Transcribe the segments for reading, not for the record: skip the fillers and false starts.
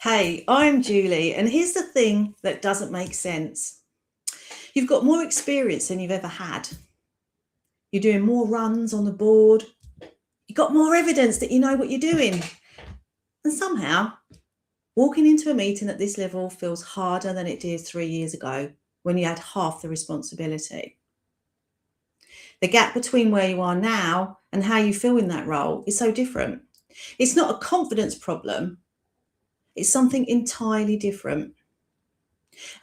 Hey, I'm Julie, and here's the thing that doesn't make sense. You've got more experience than you've ever had. You're doing more runs on the board. You've got more evidence that you know what you're doing. And somehow, walking into a meeting at this level feels harder than it did 3 years ago when you had half the responsibility. The gap between where you are now and how you feel in that role is so different. It's not a confidence problem, it's something entirely different.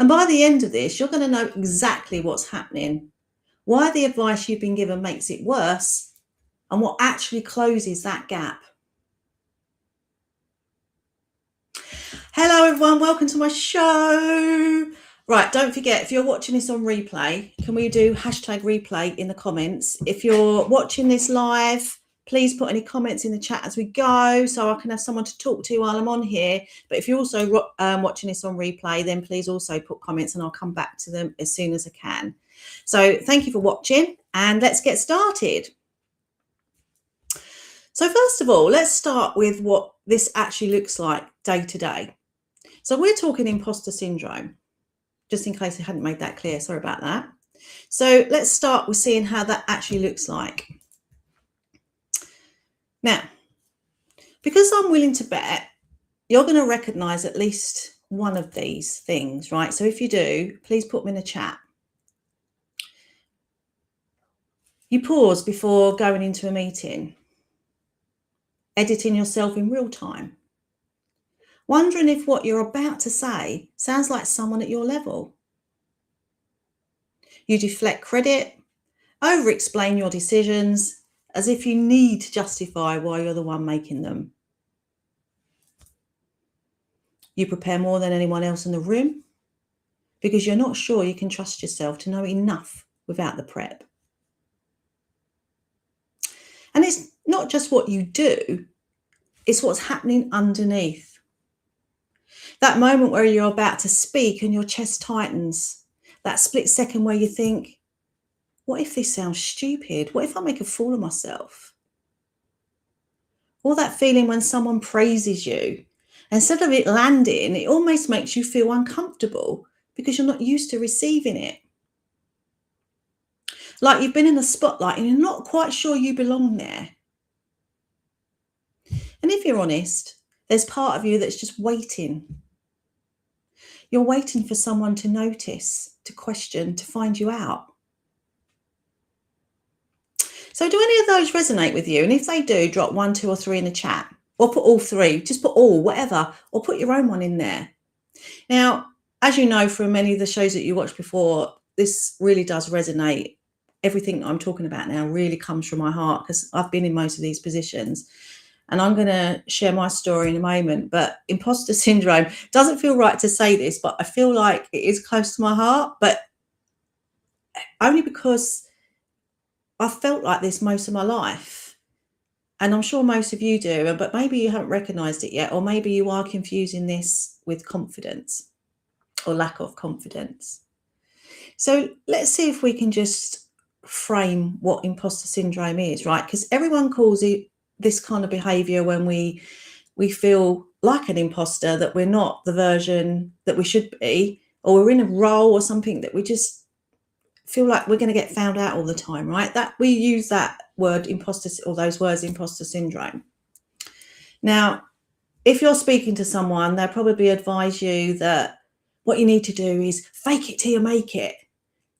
And by the end of this, you're going to know exactly what's happening, why the advice you've been given makes it worse, and what actually closes that gap. Hello, everyone. Welcome to my show. Right, don't forget, if you're watching this on replay, can we do #replay in the comments? If you're watching this live, please put any comments in the chat as we go so I can have someone to talk to while I'm on here. But if you're also watching this on replay, then please also put comments and I'll come back to them as soon as I can. So thank you for watching and let's get started. So first of all, let's start with what this actually looks like day to day. So we're talking imposter syndrome, just in case I hadn't made that clear. Sorry about that. So let's start with seeing how that actually looks like. Now, because I'm willing to bet, you're going to recognize at least one of these things, right? So if you do, please put them in the chat. You pause before going into a meeting, editing yourself in real time, wondering if what you're about to say sounds like someone at your level. You deflect credit, over-explain your decisions as if you need to justify why you're the one making them. You prepare more than anyone else in the room because you're not sure you can trust yourself to know enough without the prep. And it's not just what you do, it's what's happening underneath. That moment where you're about to speak and your chest tightens, that split second where you think, what if this sounds stupid? What if I make a fool of myself? Or that feeling when someone praises you, instead of it landing, it almost makes you feel uncomfortable because you're not used to receiving it. Like you've been in the spotlight and you're not quite sure you belong there. And if you're honest, there's part of you that's just waiting. You're waiting for someone to notice, to question, to find you out. So do any of those resonate with you? And if they do, drop 1, 2, or 3 in the chat, or put all 3, just put all, whatever, or put your own one in there. Now, as you know from many of the shows that you watched before, this really does resonate. Everything I'm talking about now really comes from my heart because I've been in most of these positions. And I'm going to share my story in a moment. But imposter syndrome doesn't feel right to say this, but I feel like it is close to my heart, but only because I've felt like this most of my life. And I'm sure most of you do, but maybe you haven't recognized it yet, or maybe you are confusing this with confidence or lack of confidence. So let's see if we can just frame what imposter syndrome is, right? Because everyone calls it this kind of behavior when we feel like an imposter, that we're not the version that we should be, or we're in a role or something that we just feel like we're going to get found out all the time, right? That we use that word imposter, or those words, imposter syndrome. Now, if you're speaking to someone, they'll probably advise you that what you need to do is fake it till you make it.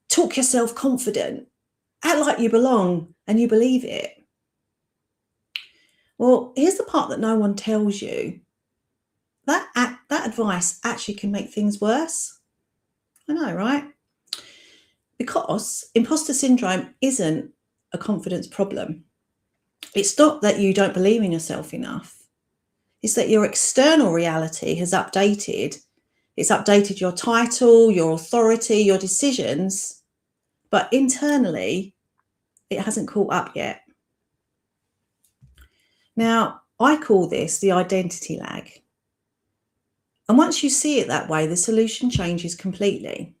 Talk yourself confident. Act like you belong and you believe it. Well, here's the part that no one tells you. That advice actually can make things worse. I know, right? Because imposter syndrome isn't a confidence problem. It's not that you don't believe in yourself enough. It's that your external reality has updated. It's updated your title, your authority, your decisions, but internally, it hasn't caught up yet. Now, I call this the identity lag. And once you see it that way, the solution changes completely.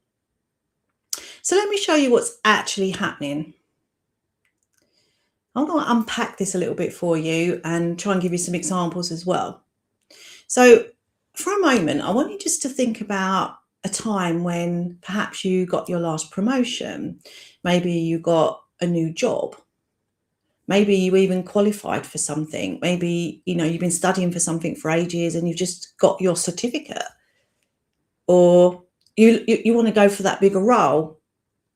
So let me show you what's actually happening. I'm going to unpack this a little bit for you and try and give you some examples as well. So for a moment, I want you just to think about a time when perhaps you got your last promotion. Maybe you got a new job. Maybe you even qualified for something. Maybe, you've been studying for something for ages and you've just got your certificate. Or you want to go for that bigger role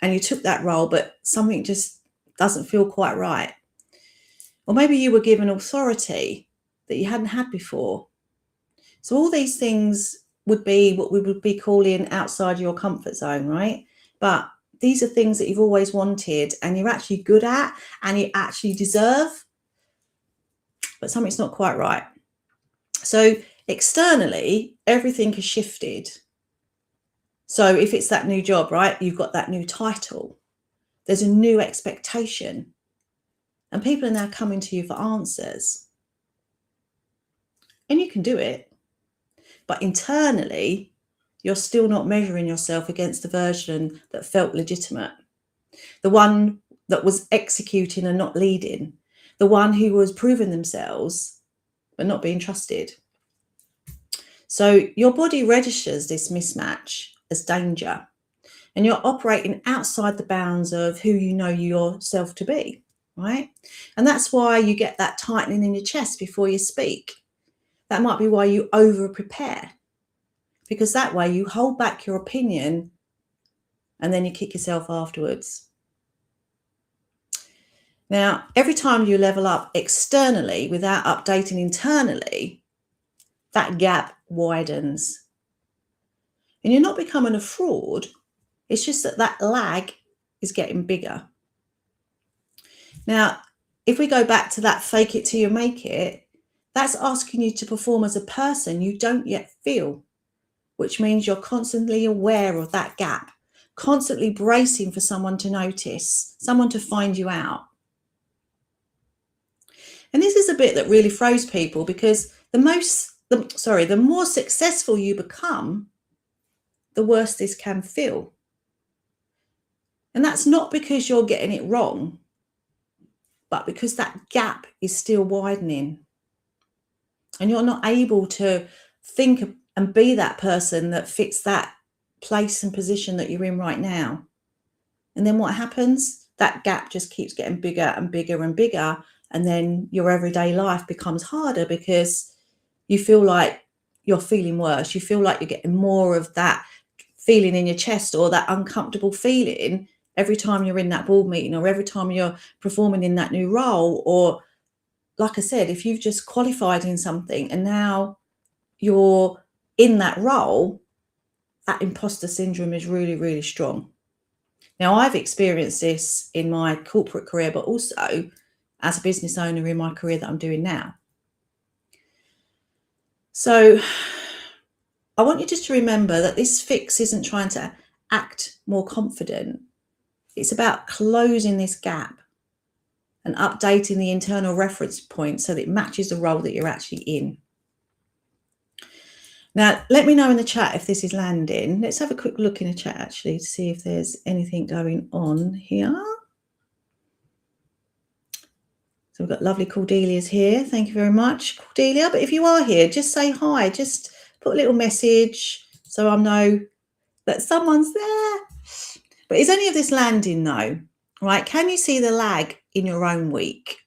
and you took that role, but something just doesn't feel quite right. Or maybe you were given authority that you hadn't had before. So all these things would be what we would be calling outside your comfort zone, right? But these are things that you've always wanted and you're actually good at and you actually deserve, but something's not quite right. So externally, everything has shifted. So if it's that new job, right, you've got that new title, there's a new expectation, and people are now coming to you for answers. And you can do it, but internally, you're still not measuring yourself against the version that felt legitimate, the one that was executing and not leading, the one who was proving themselves but not being trusted. So your body registers this mismatch as danger, and you're operating outside the bounds of who you know yourself to be, right? And that's why you get that tightening in your chest before you speak. That might be why you over prepare, because that way you hold back your opinion and then you kick yourself afterwards. Now, every time you level up externally without updating internally, that gap widens. And you're not becoming a fraud. It's just that lag is getting bigger. Now, if we go back to that fake it till you make it, that's asking you to perform as a person you don't yet feel, which means you're constantly aware of that gap, constantly bracing for someone to notice, someone to find you out. And this is a bit that really throws people, because the more successful you become, the worse this can feel. And that's not because you're getting it wrong, but because that gap is still widening. And you're not able to think and be that person that fits that place and position that you're in right now. And then what happens? That gap just keeps getting bigger and bigger and bigger. And then your everyday life becomes harder because you feel like you're feeling worse. You feel like you're getting more of that feeling in your chest, or that uncomfortable feeling every time you're in that board meeting, or every time you're performing in that new role. Or like I said, if you've just qualified in something and now you're in that role, that imposter syndrome is really, really strong. Now, I've experienced this in my corporate career, but also as a business owner in my career that I'm doing now. So I want you just to remember that this fix isn't trying to act more confident. It's about closing this gap and updating the internal reference point so that it matches the role that you're actually in. Now, let me know in the chat if this is landing. Let's have a quick look in the chat actually to see if there's anything going on here. So we've got lovely Cordelia's here. Thank you very much, Cordelia. But if you are here, just say hi. Just put a little message so I know that someone's there. But is any of this landing though? Right? Can you see the lag in your own week?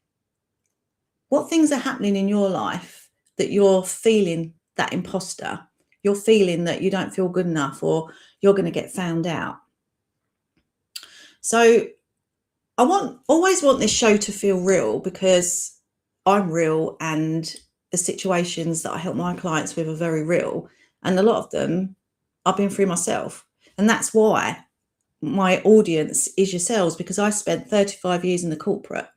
What things are happening in your life that you're feeling that imposter? You're feeling that you don't feel good enough, or you're going to get found out. So I always want this show to feel real, because I'm real and the situations that I help my clients with are very real. And a lot of them I've been through myself. And that's why my audience is yourselves, because I spent 35 years in the corporate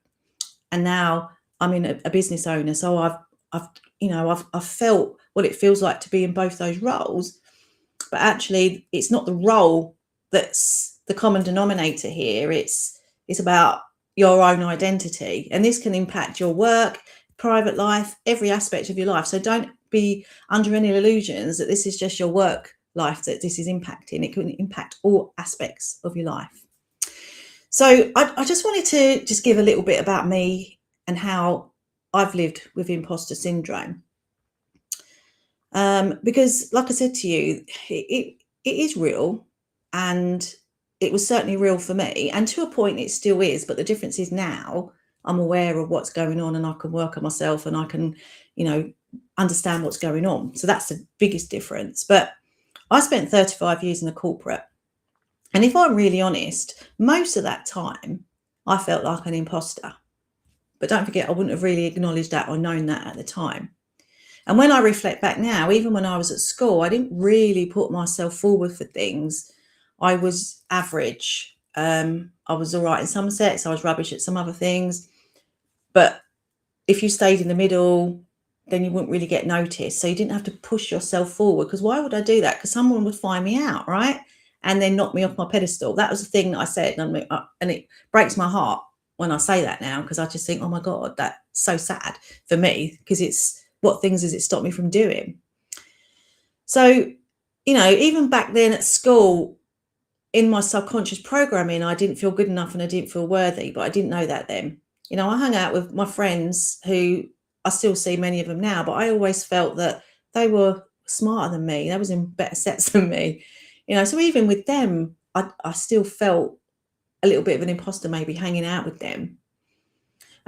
and now I'm in a business owner. So I've felt what it feels like to be in both those roles. But actually, it's not the role that's the common denominator here. It's about your own identity. And this can impact your work, private life, every aspect of your life. So don't be under any illusions that this is just your work life that this is impacting. It can impact all aspects of your life. So I just wanted to just give a little bit about me and how I've lived with imposter syndrome. Because like I said to you, it is real, and it was certainly real for me, and to a point it still is, but the difference is now I'm aware of what's going on and I can work on myself and I can, you know, understand what's going on. So that's the biggest difference. But I spent 35 years in a corporate, and if I'm really honest, most of that time I felt like an imposter. But don't forget, I wouldn't have really acknowledged that or known that at the time. And when I reflect back now, even when I was at school, I didn't really put myself forward for things. I was average. I was all right in some sets, I was rubbish at some other things. But if you stayed in the middle, then you wouldn't really get noticed. So you didn't have to push yourself forward. Because why would I do that? Because someone would find me out, right? And then knock me off my pedestal. That was the thing that I said. And it breaks my heart when I say that now, because I just think, oh my God, that's so sad for me, because it's what things has it stopped me from doing? So, you know, even back then at school, in my subconscious programming, I didn't feel good enough and I didn't feel worthy, but I didn't know that then. You know, I hung out with my friends who I still see many of them now, but I always felt that they were smarter than me. They was in better sets than me. You know, so even with them, I still felt a little bit of an imposter maybe hanging out with them.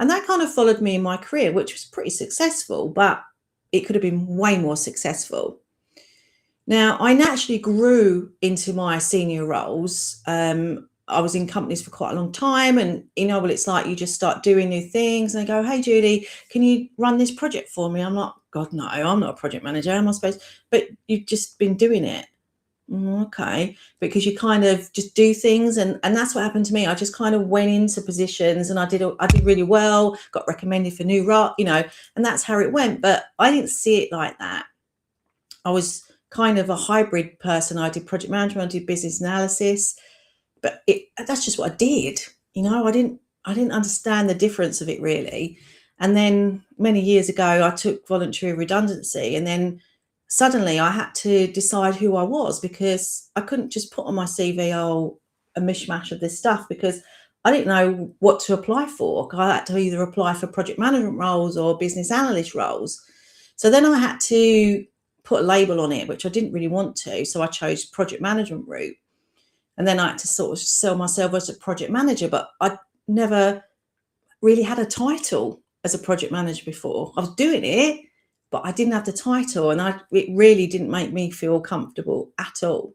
And that kind of followed me in my career, which was pretty successful, but it could have been way more successful. Now, I naturally grew into my senior roles. I was in companies for quite a long time, and you know what it's like, you just start doing new things and they go, hey, Judy, can you run this project for me? I'm like, God, no, I'm not a project manager. Am I supposed? But you've just been doing it. Okay, because you kind of just do things, and that's what happened to me. I just kind of went into positions and I did really well, got recommended for new role, you know, and that's how it went. But I didn't see it like that. I was kind of a hybrid person. I did project management, I did business analysis, but that's just what I did. You know, I didn't understand the difference of it really. And then many years ago, I took voluntary redundancy, and then suddenly I had to decide who I was, because I couldn't just put on my CV, oh, a mishmash of this stuff, because I didn't know what to apply for. I had to either apply for project management roles or business analyst roles. So then I had to put a label on it, which I didn't really want to. So I chose project management route. And then I had to sort of sell myself as a project manager, but I never really had a title as a project manager before. I was doing it, but I didn't have the title, and it really didn't make me feel comfortable at all.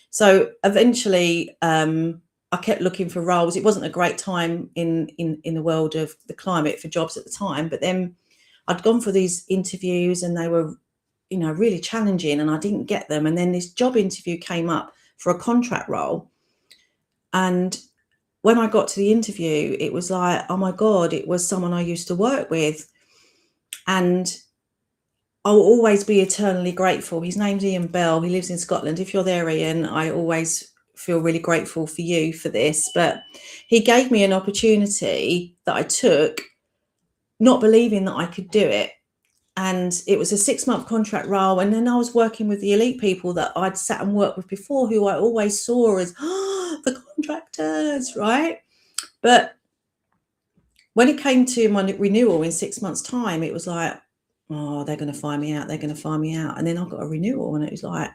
So eventually, I kept looking for roles. It wasn't a great time in the world of the climate for jobs at the time, but then I'd gone for these interviews and they were, you know, really challenging, and I didn't get them. And then this job interview came up for a contract role. And when I got to the interview, it was like, oh my God, it was someone I used to work with. And I'll always be eternally grateful. His name's Ian Bell. He lives in Scotland. If you're there, Ian, I always feel really grateful for you for this. But he gave me an opportunity that I took, not believing that I could do it. And it was a 6-month contract role. And then I was working with the elite people that I'd sat and worked with before, who I always saw as the contractors, right? But when it came to my renewal in 6 months' time, it was like, oh, they're going to find me out. They're going to find me out. And then I got a renewal, and it was like,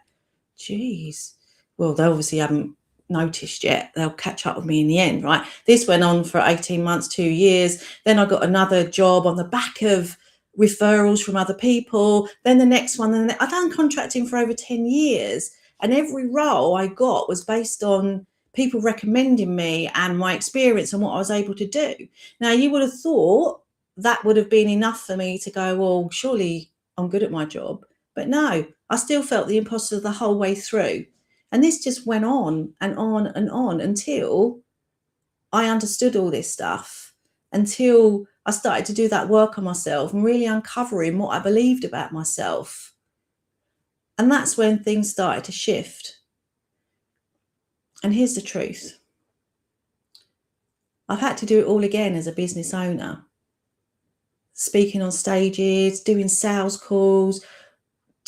geez, well, they obviously haven't noticed yet. They'll catch up with me in the end, right? This went on for 18 months, 2 years. Then I got another job on the back of referrals from other people. Then the next one. And I've done contracting for over 10 years. And every role I got was based on people recommending me and my experience and what I was able to do. Now, you would have thought that would have been enough for me to go, well, surely I'm good at my job. But no, I still felt the imposter the whole way through. And this just went on and on and on until I understood all this stuff, until I started to do that work on myself and really uncovering what I believed about myself. And that's when things started to shift. And here's the truth. I've had to do it all again as a business owner. Speaking on stages, doing sales calls,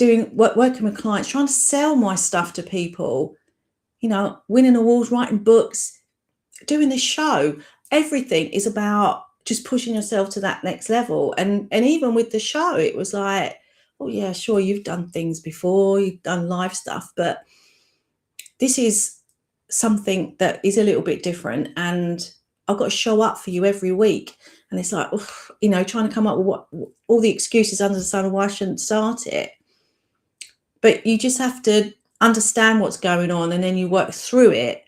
working with clients, trying to sell my stuff to people, you know, winning awards, writing books, doing this show. Everything is about just pushing yourself to that next level. And even with the show, it was like, oh yeah, sure, you've done things before, you've done live stuff, but this is something that is a little bit different, and I've got to show up for you every week. And it's like, oof, trying to come up with what all the excuses under the sun of why I shouldn't start it. But you just have to understand what's going on, and then you work through it,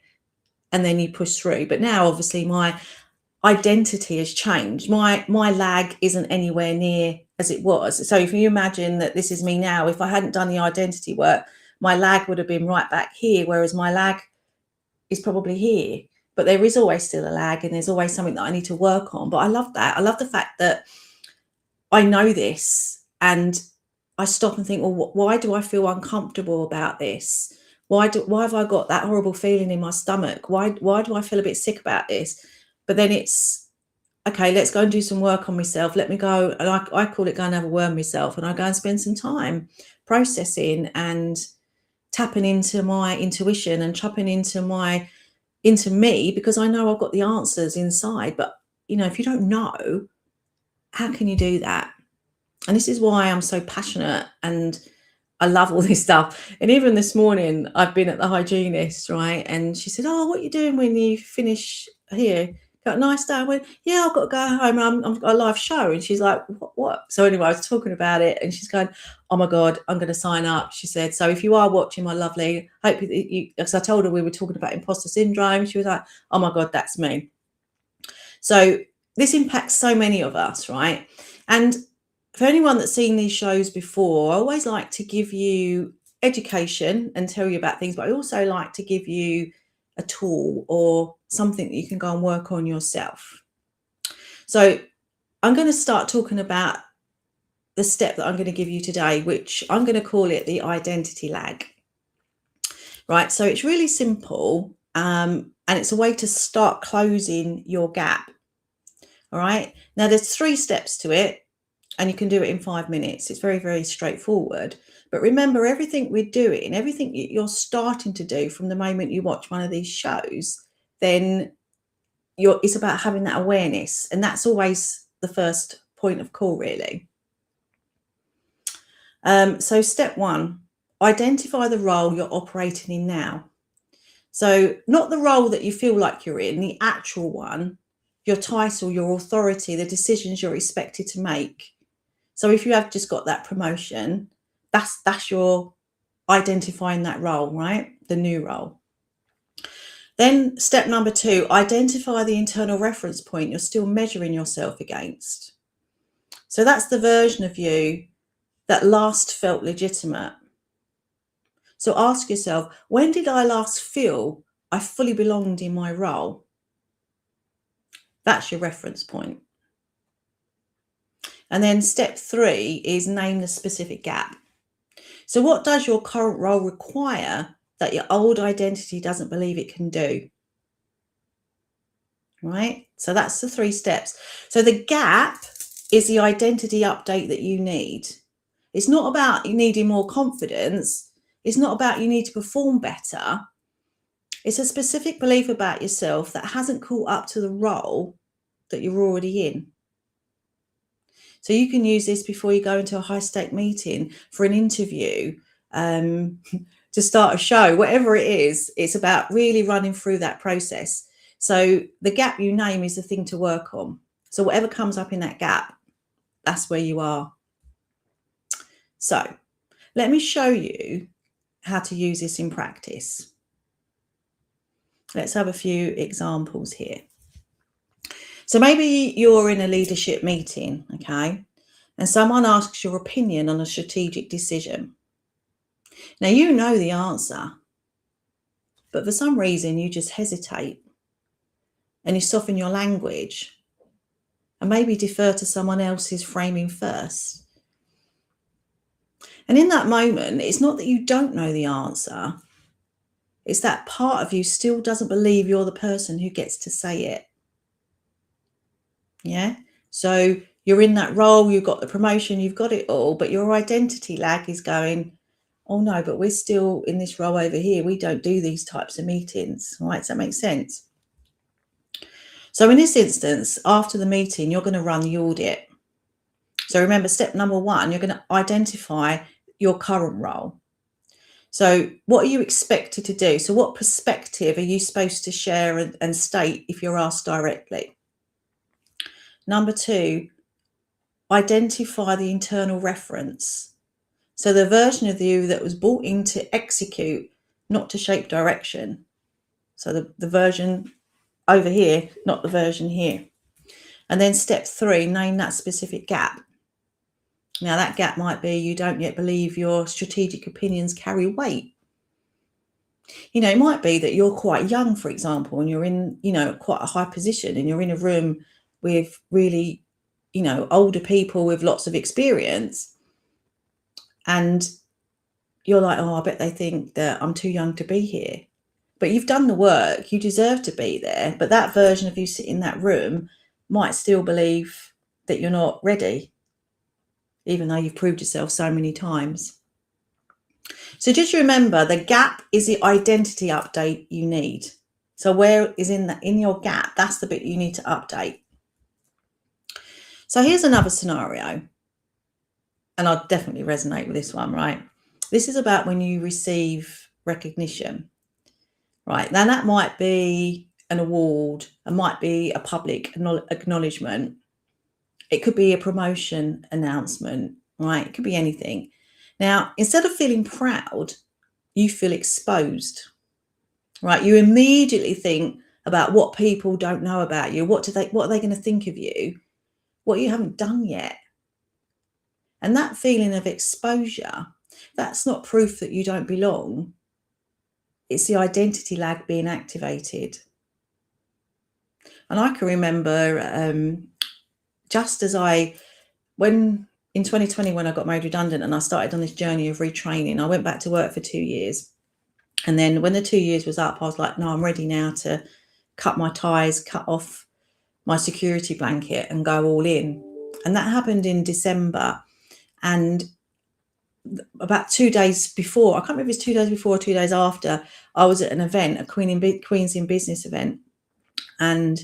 and then you push through. But now obviously my identity has changed. My lag isn't anywhere near as it was. So if you imagine that this is me now, if I hadn't done the identity work, my lag would have been right back here, whereas my lag is probably here. But there is always still a lag, and there's always something that I need to work on. But I love that. I love the fact that I know this, and I stop and think, well, why do I feel uncomfortable about this? Why have I got that horrible feeling in my stomach? Why do I feel a bit sick about this? But then it's, okay, let's go and do some work on myself. Let me go, and I call it go and have a word myself, and I go and spend some time processing and tapping into my intuition and tapping into me, because I know I've got the answers inside. But if you don't know, how can you do that? And this is why I'm so passionate, and I love all this stuff. And even this morning, I've been at the hygienist, right? And she said, oh, what are you doing when you finish here? Got a nice day? I went, yeah, I've got to go home. I've got a live show. And she's like, what? So anyway, I was talking about it, and she's going, oh my God, I'm going to sign up. She said, so if you are watching, my lovely, hope you, because I told her we were talking about imposter syndrome. She was like, oh my God, that's me. So this impacts so many of us, right? And for anyone that's seen these shows before, I always like to give you education and tell you about things, but I also like to give you a tool or something that you can go and work on yourself. So I'm going to start talking about the step that I'm going to give you today, which I'm going to call it the identity lag. Right, so it's really simple, and it's a way to start closing your gap. All right, now there's 3 steps to it, and you can do it in 5 minutes. It's very, very straightforward. But remember, everything we're doing, everything you're starting to do from the moment you watch one of these shows, then it's about having that awareness. And that's always the first point of call, really. So step 1, identify the role you're operating in now. So not the role that you feel like you're in, the actual one, your title, your authority, the decisions you're expected to make. So if you have just got that promotion, that's your identifying that role, right? The new role. Then step number 2, identify the internal reference point you're still measuring yourself against. So that's the version of you that last felt legitimate. So ask yourself, when did I last feel I fully belonged in my role? That's your reference point. And then step 3 is name the specific gap. So what does your current role require that your old identity doesn't believe it can do? Right? So that's the 3 steps. So the gap is the identity update that you need. It's not about you needing more confidence. It's not about you need to perform better. It's a specific belief about yourself that hasn't caught up to the role that you're already in. So you can use this before you go into a high-stake meeting, for an interview, to start a show, whatever it is. It's about really running through that process. So the gap you name is the thing to work on. So whatever comes up in that gap, that's where you are. So let me show you how to use this in practice. Let's have a few examples here. So maybe you're in a leadership meeting, okay, and someone asks your opinion on a strategic decision. Now, you know the answer, but for some reason you just hesitate and you soften your language and maybe defer to someone else's framing first. And in that moment, it's not that you don't know the answer. It's that part of you still doesn't believe you're the person who gets to say it. Yeah. So you're in that role, you've got the promotion, you've got it all, but your identity lag is going, oh no, but we're still in this role over here. We don't do these types of meetings. Right? Does that make sense? So in this instance, after the meeting, you're going to run the audit. So remember, step number 1, you're going to identify your current role. So what are you expected to do? So what perspective are you supposed to share and state if you're asked directly? Number 2, identify the internal reference. So the version of you that was brought in to execute, not to shape direction. So the version over here, not the version here. And then step 3, name that specific gap. Now that gap might be you don't yet believe your strategic opinions carry weight. You know, it might be that you're quite young, for example, and you're in, you know, quite a high position and you're in a room with really, you know, older people with lots of experience. And you're like, oh, I bet they think that I'm too young to be here. But you've done the work, you deserve to be there. But that version of you sitting in that room might still believe that you're not ready, even though you've proved yourself so many times. So just remember, the gap is the identity update you need. So where is in your gap, that's the bit you need to update. So here's another scenario, and I'll definitely resonate with this one, right? This is about when you receive recognition, right? Now that might be an award, it might be a public acknowledgement. It could be a promotion announcement, right? It could be anything. Now, instead of feeling proud, you feel exposed, right? You immediately think about what people don't know about you. What are they going to think of you? What you haven't done yet. And that feeling of exposure, that's not proof that you don't belong. It's the identity lag being activated. And I can remember just as in 2020, when I got made redundant and I started on this journey of retraining, I went back to work for 2 years. And then when the 2 years was up, I was like, no, I'm ready now to cut my ties, cut off my security blanket and go all in. And that happened in December. And about 2 days before, I can't remember if it's 2 days before or 2 days after, I was at an event, a Queens in Business event. And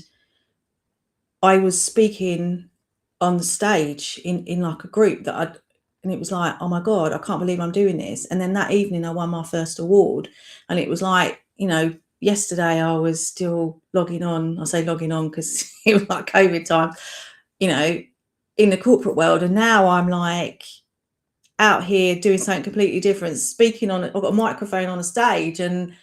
I was speaking on the stage in like a group and it was like, oh my God, I can't believe I'm doing this. And then that evening I won my first award. And it was like, you know, yesterday I was still logging on. I say logging on because it was like COVID time, you know, in the corporate world. And now I'm like out here doing something completely different, speaking I've got a microphone on a stage and,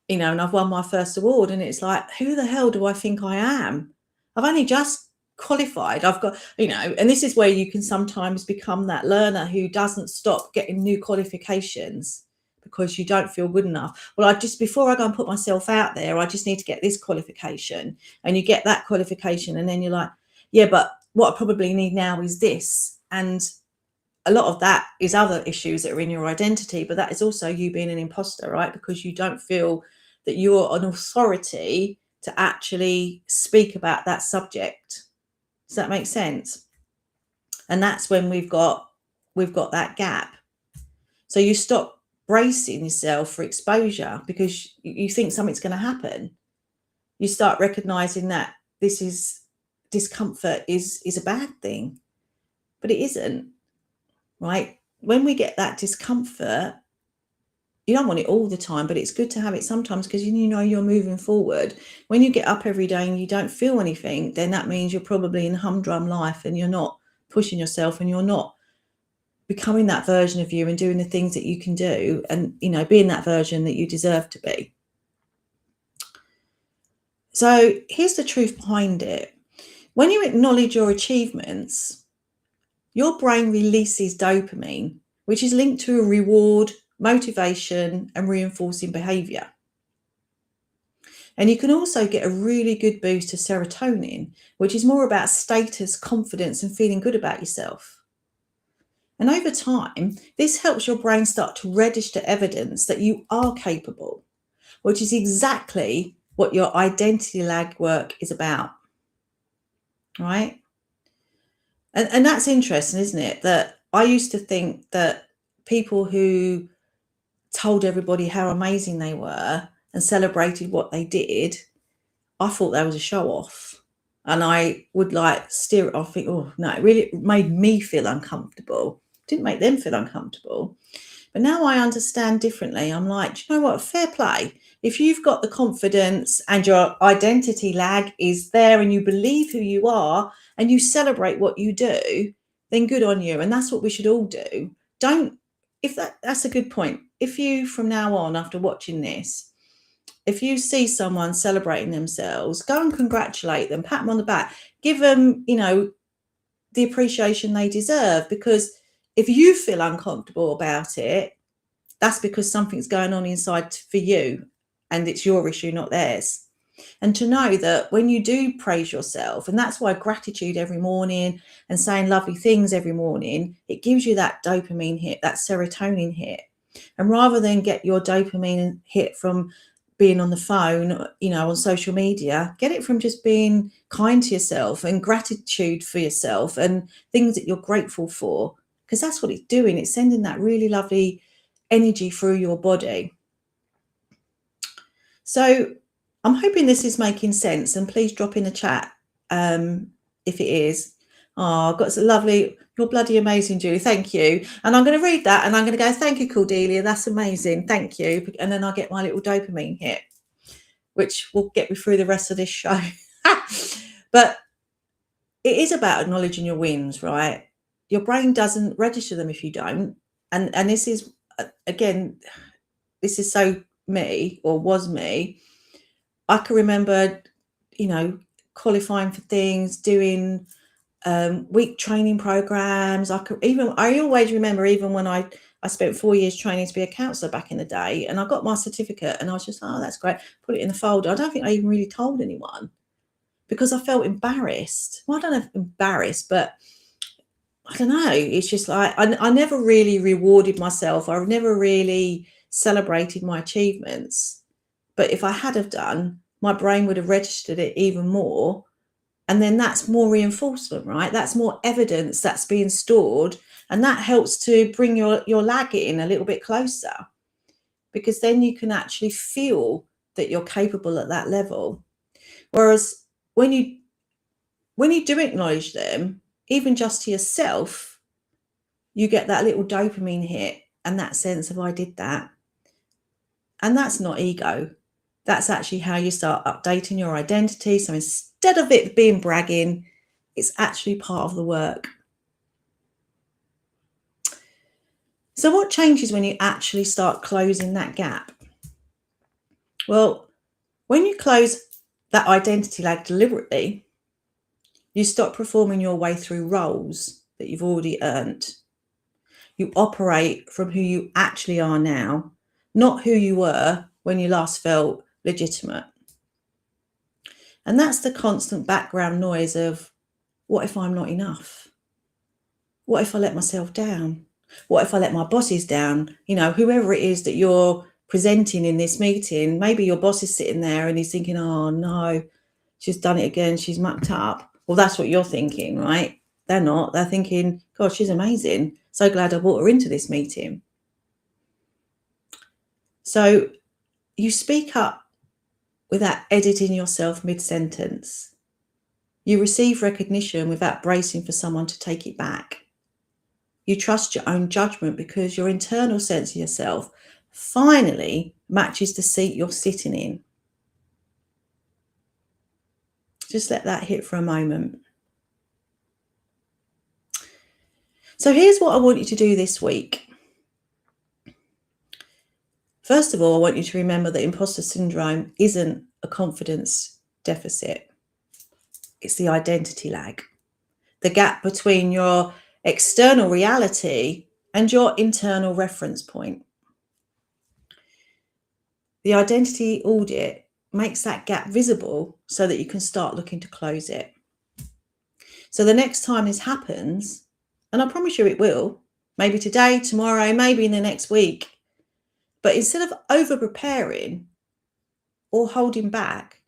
you know, and I've won my first award. And it's like, who the hell do I think I am? I've only just qualified. I've got, you know, and this is where you can sometimes become that learner who doesn't stop getting new qualifications because you don't feel good enough. Well, before I go and put myself out there, I just need to get this qualification. And you get that qualification and then you're like, yeah, but what I probably need now is this. And a lot of that is other issues that are in your identity, but that is also you being an imposter, right? Because you don't feel that you're an authority to actually speak about that subject. Does that make sense? And that's when we've got that gap. So you stop bracing yourself for exposure because you think something's going to happen. You start recognizing that discomfort is a bad thing, but it isn't, right? When we get that discomfort, you don't want it all the time, but it's good to have it sometimes because you know you're moving forward. When you get up every day and you don't feel anything, then that means you're probably in humdrum life and you're not pushing yourself and you're not becoming that version of you and doing the things that you can do and, you know, being that version that you deserve to be. So here's the truth behind it. When you acknowledge your achievements, your brain releases dopamine, which is linked to a reward, motivation, and reinforcing behavior. And you can also get a really good boost of serotonin, which is more about status, confidence, and feeling good about yourself. And over time, this helps your brain start to register evidence that you are capable, which is exactly what your identity lag work is about, right? And that's interesting, isn't it? That I used to think that people who told everybody how amazing they were and celebrated what they did, I thought that was a show off. and I would like steer it off, think, oh no, it really made me feel uncomfortable. Didn't make them feel uncomfortable. But now I understand differently. I'm like, do you know what? Fair play. If you've got the confidence and your identity lag is there and you believe who you are and you celebrate what you do, then good on you. And that's what we should all do. Don't, if that's a good point. If you, from now on, after watching this, if you see someone celebrating themselves, go and congratulate them, pat them on the back, give them, the appreciation they deserve. Because if you feel uncomfortable about it, that's because something's going on inside for you and it's your issue, not theirs. And to know that when you do praise yourself, and that's why gratitude every morning and saying lovely things every morning, it gives you that dopamine hit, that serotonin hit. And rather than get your dopamine hit from being on the phone, on social media, get it from just being kind to yourself and gratitude for yourself and things that you're grateful for, because that's what it's doing. It's sending that really lovely energy through your body. So I'm hoping this is making sense, and please drop in a chat if it is. Oh, I've got some lovely, you're bloody amazing, Julie. Thank you. And I'm going to read that and I'm going to go, thank you, Cordelia. That's amazing. Thank you. And then I'll get my little dopamine hit, which will get me through the rest of this show. But it is about acknowledging your wins, right? Your brain doesn't register them if you don't. And this is, again, this is so me, or was me. I can remember, qualifying for things, doing week training programs. I always remember, even when I spent 4 years training to be a counsellor back in the day, and I got my certificate and I was just, oh, that's great. Put it in the folder. I don't think I even really told anyone because I felt embarrassed. Well, I don't know if embarrassed, but I don't know. It's just like, I never really rewarded myself. I never really celebrated my achievements. But if I had have done, my brain would have registered it even more. And then that's more reinforcement, right? That's more evidence that's being stored. And that helps to bring your lag in a little bit closer, because then you can actually feel that you're capable at that level. Whereas when you do acknowledge them, even just to yourself, you get that little dopamine hit and that sense of, I did that. And that's not ego. That's actually how you start updating your identity. So instead of it being bragging, it's actually part of the work. So what changes when you actually start closing that gap? Well, when you close that identity lag deliberately, you stop performing your way through roles that you've already earned. You operate from who you actually are now, not who you were when you last felt legitimate. And that's the constant background noise of, what if I'm not enough? What if I let myself down? What if I let my bosses down? Whoever it is that you're presenting in this meeting, maybe your boss is sitting there and he's thinking, oh no, she's done it again. She's mucked up. Well, that's what you're thinking, right? They're not. They're thinking, God, she's amazing. So glad I brought her into this meeting. So you speak up without editing yourself mid-sentence. You receive recognition without bracing for someone to take it back. You trust your own judgment because your internal sense of yourself finally matches the seat you're sitting in. Just let that hit for a moment. So here's what I want you to do this week. First of all, I want you to remember that imposter syndrome isn't a confidence deficit. It's the identity lag, the gap between your external reality and your internal reference point. The identity audit makes that gap visible so that you can start looking to close it. So the next time this happens, and I promise you it will, maybe today, tomorrow, maybe in the next week, but instead of over preparing or holding back,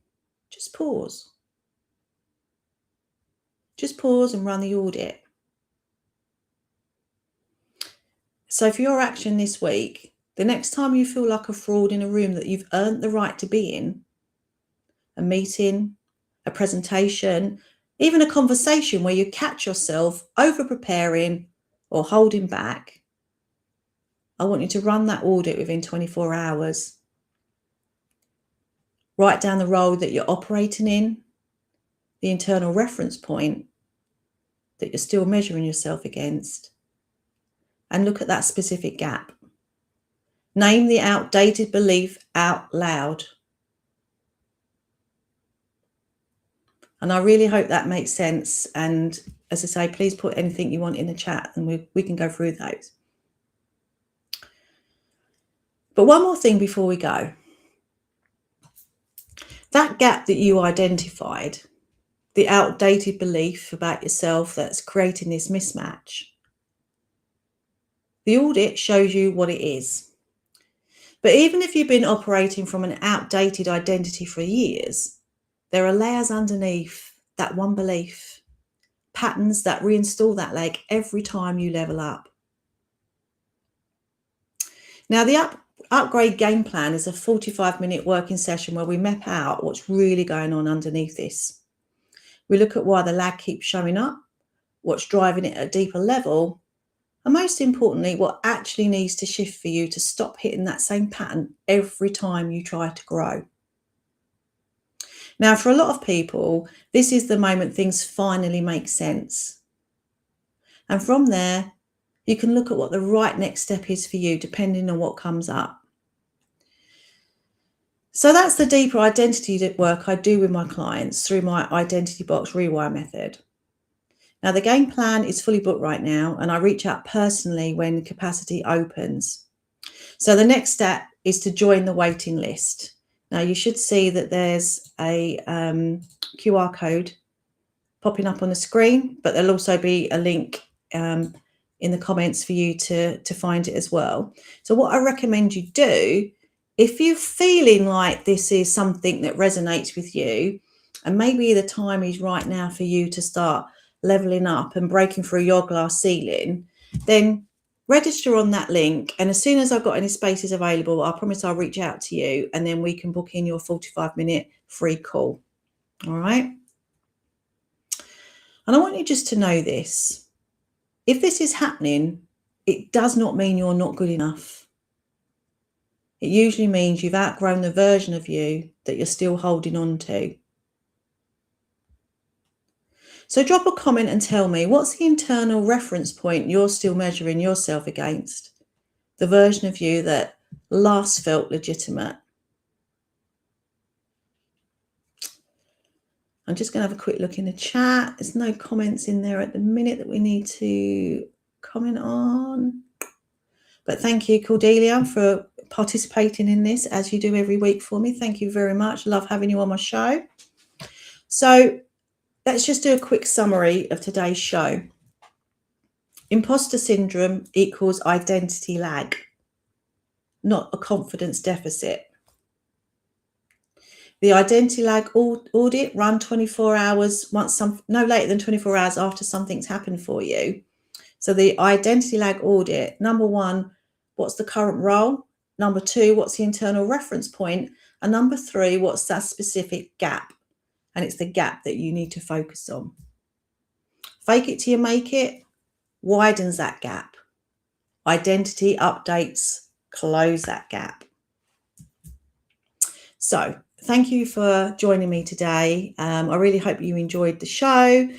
just pause. Just pause and run the audit. So for your action this week, the next time you feel like a fraud in a room that you've earned the right to be in, a meeting, a presentation, even a conversation where you catch yourself over preparing or holding back, I want you to run that audit within 24 hours. Write down the role that you're operating in, the internal reference point that you're still measuring yourself against, and look at that specific gap. Name the outdated belief out loud. And I really hope that makes sense. And as I say, please put anything you want in the chat and we can go through those. But one more thing before we go. That gap that you identified, the outdated belief about yourself that's creating this mismatch, the audit shows you what it is. But even if you've been operating from an outdated identity for years, there are layers underneath that one belief, patterns that reinstall that leg every time you level up. Now, the upgrade game plan is a 45-minute working session where we map out what's really going on underneath this. We look at why the lag keeps showing up, what's driving it at a deeper level, and most importantly, what actually needs to shift for you to stop hitting that same pattern every time you try to grow. Now, for a lot of people, this is the moment things finally make sense. And from there, you can look at what the right next step is for you, depending on what comes up. So that's the deeper identity work I do with my clients through my Identity Box Rewire method. Now, the game plan is fully booked right now, and I reach out personally when capacity opens. So the next step is to join the waiting list. Now, you should see that there's a QR code popping up on the screen, but there'll also be a link in the comments for you to find it as well. So what I recommend you do, if you're feeling like this is something that resonates with you, and maybe the time is right now for you to start leveling up and breaking through your glass ceiling, then register on that link. And as soon as I've got any spaces available, I promise I'll reach out to you and then we can book in your 45-minute free call. All right. And I want you just to know this. If this is happening, it does not mean you're not good enough. It usually means you've outgrown the version of you that you're still holding on to. So drop a comment and tell me, what's the internal reference point you're still measuring yourself against? The version of you that last felt legitimate. I'm just going to have a quick look in the chat. There's no comments in there at the minute that we need to comment on. But thank you, Cordelia, for participating in this as you do every week for me. Thank you very much. Love having you on my show. So let's just do a quick summary of today's show. Imposter syndrome equals identity lag, not a confidence deficit. The identity lag audit run 24 hours, no later than 24 hours after something's happened for you. So the identity lag audit, number one, what's the current role? Number two, what's the internal reference point? And number three, what's that specific gap? And it's the gap that you need to focus on. Fake it till you make it widens that gap. Identity updates close that gap. So thank you for joining me today. I really hope you enjoyed the show.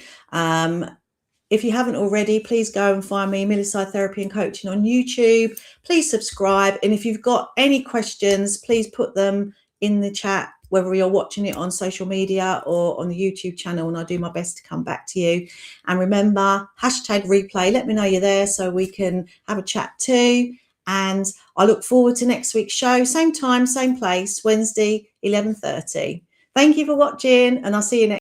If you haven't already, please go and find me, Milliside Therapy and Coaching on YouTube. Please subscribe. And if you've got any questions, please put them in the chat, whether you're watching it on social media or on the YouTube channel, and I'll do my best to come back to you. And remember, #replay. Let me know you're there so we can have a chat too. And I look forward to next week's show. Same time, same place, Wednesday, 11:30. Thank you for watching, and I'll see you next